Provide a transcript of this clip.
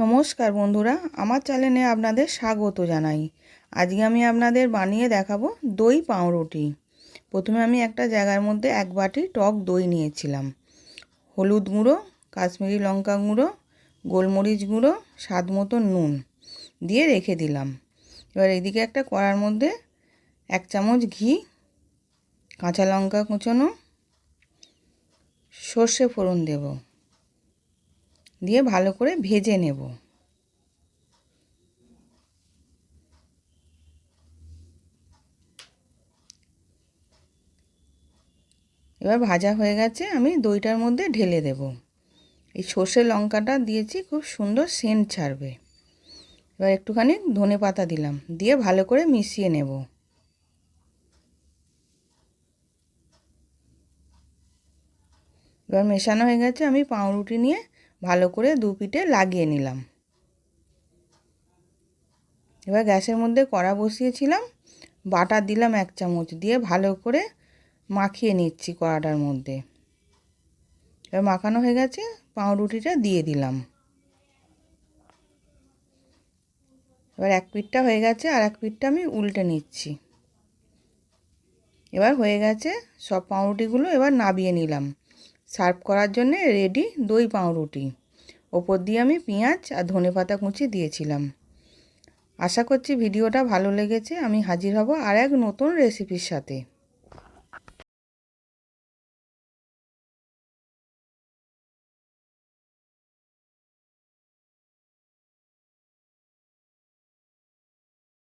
নমস্কার বন্ধুরা, আমার চ্যানেলে আপনাদের স্বাগত জানাই। আজকে আমি আপনাদের বানিয়ে দেখাবো দই পাউরুটি। প্রথমে আমি একটা জায়গার মধ্যে 1 বাটি টক দই নিয়েছিলাম। হলুদ গুঁড়ো, কাশ্মীরি লঙ্কা গুঁড়ো, গোলমরিচ গুঁড়ো, স্বাদ মতো নুন দিয়ে রেখে দিলাম। এবার এদিকে একটা কড়ার মধ্যে 1 চামচ ঘি, কাঁচা লঙ্কা কুচোনো, সর্ষে ফোড়ন দেব, দিয়ে ভালো করে ভেজে নেব। এবার ভাজা হয়ে গেছে, আমি দইটার মধ্যে ঢেলে দেব। এই সর্ষে লঙ্কাটা দিয়েছি, খুব সুন্দর সেন্ট ছাড়বে। এবার একটুখানি ধনেপাতা দিলাম, দিয়ে ভালো করে মিশিয়ে নেব। এবার মেশানো হয়ে গেছে, আমি পাউরুটি নিয়ে ভালো করে 2 পিঠে লাগিয়ে নিলাম। এবার গ্যাসের মধ্যে কড়া বসিয়েছিলাম, বাটার দিলাম 1 চামচ, দিয়ে ভালো করে মাখিয়ে নিচ্ছি কড়াটার মধ্যে। এবার মাখানো হয়ে গেছে, পাউরুটিটা দিয়ে দিলাম। এবার 1 পিঠটা হয়ে গেছে, আর 1 পিঠটা আমি উল্টে নিচ্ছি। এবার হয়ে গেছে সব পাউরুটিগুলো, এবার নামিয়ে নিলাম। সার্ভ করার জন্য রেডি দই পাউরুটি। ওপর দিয়ে আমি পেঁয়াজ আর ধনেপাতা কুচি দিয়েছিলাম। আশা করছি ভিডিওটা ভালো লেগেছে। আমি হাজির হব আর এক নতুন রেসিপির সাথে।